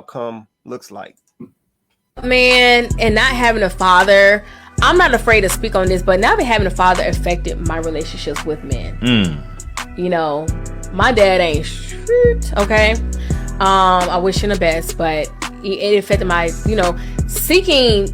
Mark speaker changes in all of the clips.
Speaker 1: outcome looks like.
Speaker 2: Man, and not having a father, I'm not afraid to speak on this, but not having a father affected my relationships with men. You know, my dad ain't shit, okay? I wish him the best, but it affected my, searching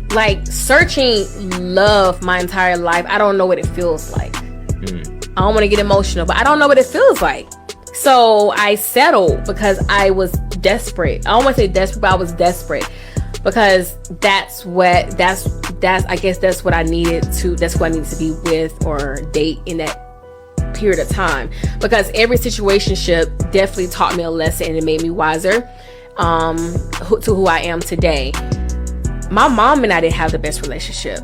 Speaker 2: love my entire life. I don't know what it feels like. I don't want to get emotional, but I don't know what it feels like. So I settled because I was desperate. I don't want to say desperate, but I was desperate. Because that's what I needed to be with or date in that period of time. Because every situationship definitely taught me a lesson and it made me wiser to who I am today. My mom and I didn't have the best relationship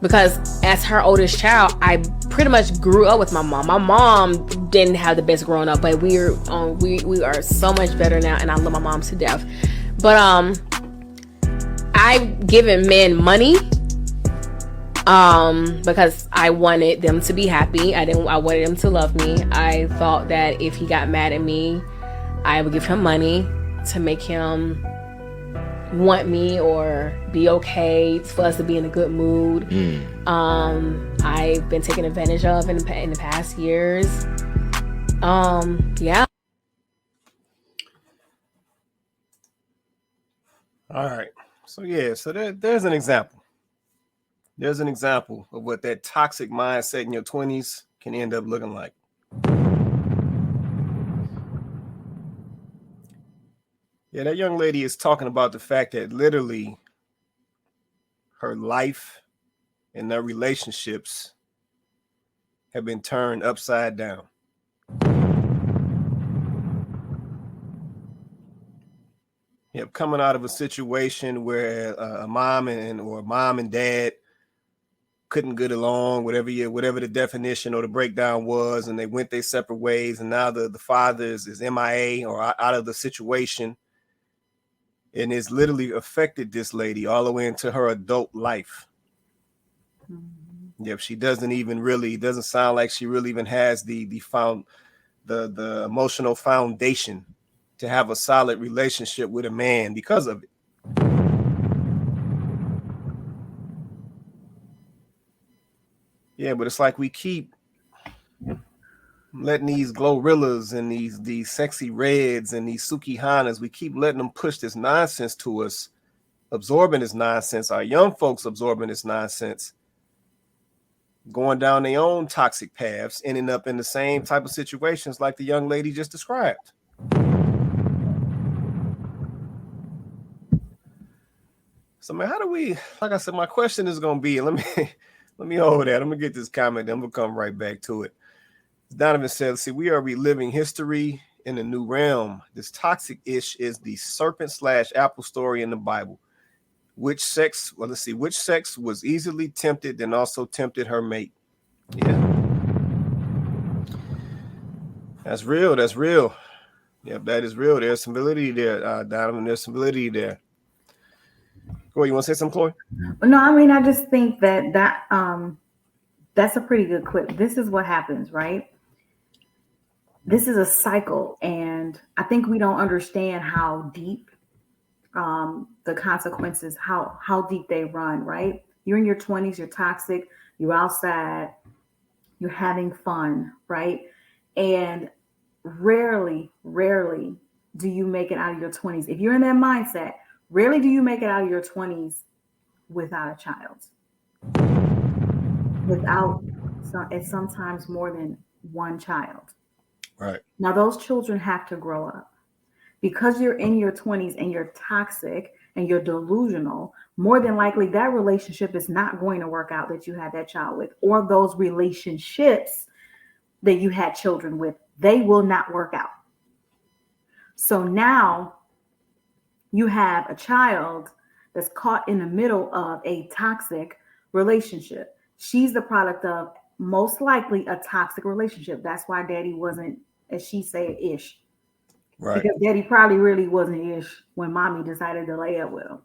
Speaker 2: because as her oldest child, I pretty much grew up with my mom. My mom didn't have the best growing up, but we are so much better now, and I love my mom to death. But I've given men money because I wanted them to be happy. I wanted them to love me. I thought that if he got mad at me, I would give him money to make him want me or be okay, for us to be in a good mood. I've been taken advantage of in the past years. Yeah.
Speaker 1: All right. So there's an example. There's an example of what that toxic mindset in your 20s can end up looking like. Yeah, that young lady is talking about the fact that literally her life and their relationships have been turned upside down. Yep, coming out of a situation where a mom and dad couldn't get along, whatever the definition or the breakdown was, and they went their separate ways, and now the father is MIA or out of the situation, and it's literally affected this lady all the way into her adult life. Yep, she doesn't sound like she really even has the emotional foundation to have a solid relationship with a man because of it. Yeah, but it's like we keep letting these Glorrillas and these sexy reds and these Sukihanas, we keep letting them push this nonsense to us, absorbing this nonsense, our young folks absorbing this nonsense, going down their own toxic paths, ending up in the same type of situations like the young lady just described. So, man, how do we, like I said, my question is going to be, let me hold that. I'm going to get this comment, then we'll come right back to it. Donovan said, see, we are reliving history in a new realm. This toxic-ish is the serpent/apple story in the Bible. Which sex was easily tempted and also tempted her mate? Yeah. That's real. Yep, that is real. There's some validity there, Donovan. There's some validity there. Go, you want to say something, Chloe?
Speaker 3: No, I mean, I just think that that's a pretty good clip. This is what happens, right? This is a cycle, and I think we don't understand how deep the consequences, how deep they run, right? You're in your 20s, you're toxic, you're outside, you're having fun, right? And rarely do you make it out of your 20s. If you're in that mindset, rarely do you make it out of your 20s without a child. It's sometimes more than one child.
Speaker 1: Right.
Speaker 3: Now, those children have to grow up. Because you're in your 20s and you're toxic and you're delusional, more than likely that relationship is not going to work out that you had that child with, or those relationships that you had children with, they will not work out. So now you have a child that's caught in the middle of a toxic relationship. She's the product of most likely a toxic relationship. That's why daddy wasn't, as she said, ish.
Speaker 1: Right.
Speaker 3: Because daddy probably really wasn't ish when mommy decided to lay up with him.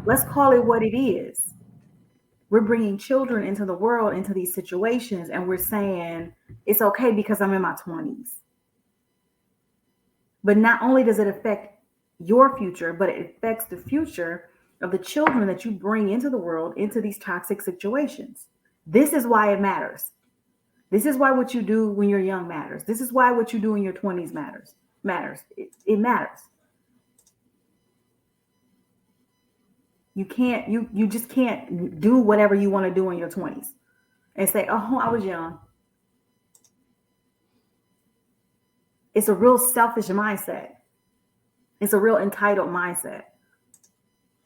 Speaker 3: Let's call it what it is. We're bringing children into the world, into these situations, and we're saying it's okay because I'm in my 20s. But not only does it affect your future, but it affects the future of the children that you bring into the world, into these toxic situations. This is why it matters. This is why what you do when you're young matters. This is why what you do in your 20s matters. It matters. You just can't do whatever you want to do in your 20s and say, oh, I was young. It's a real selfish mindset. It's a real entitled mindset.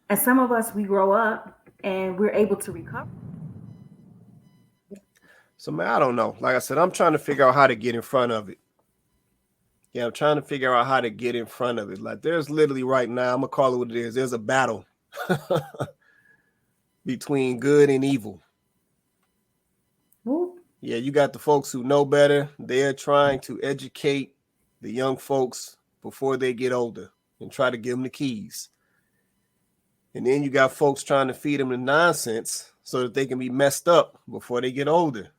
Speaker 3: And some of us, we grow up and we're able to recover.
Speaker 1: So, man, I don't know. Like I said, I'm trying to figure out how to get in front of it. Yeah, I'm trying to figure out how to get in front of it. Like, there's literally right now, I'm going to call it what it is. There's a battle between good and evil.
Speaker 3: Ooh.
Speaker 1: Yeah, you got the folks who know better. They're trying to educate the young folks before they get older and try to give them the keys. And then you got folks trying to feed them the nonsense so that they can be messed up before they get older.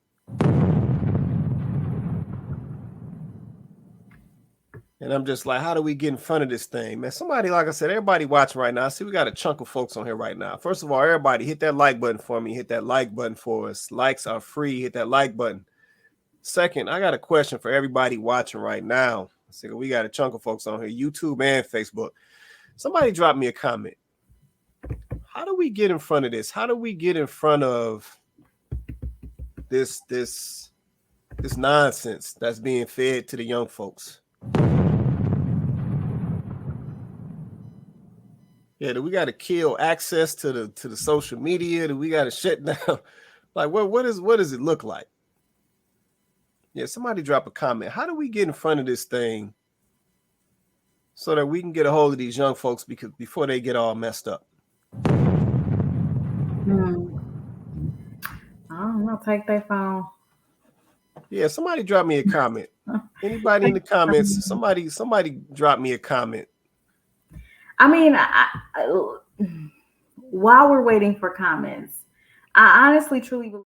Speaker 1: And I'm just like, how do we get in front of this thing, man? Somebody, like I said, everybody watching right now. I see we got a chunk of folks on here right now. First of all, everybody hit that like button for me. Hit that like button for us. Likes are free. Hit that like button. Second, I got a question for everybody watching right now. So we got a chunk of folks on here, YouTube and Facebook. Somebody drop me a comment. How do we get in front of this? How do we get in front of this nonsense that's being fed to the young folks? Yeah, do we got to kill access to the social media? Do we got to shut down? Like, what does it look like? Yeah, somebody drop a comment. How do we get in front of this thing so that we can get a hold of these young folks before they get all messed up?
Speaker 3: I don't know. Take their phone.
Speaker 1: Yeah, somebody drop me a comment. Anybody in the comments? Somebody drop me a comment.
Speaker 3: I mean, while we're waiting for comments, I honestly, truly believe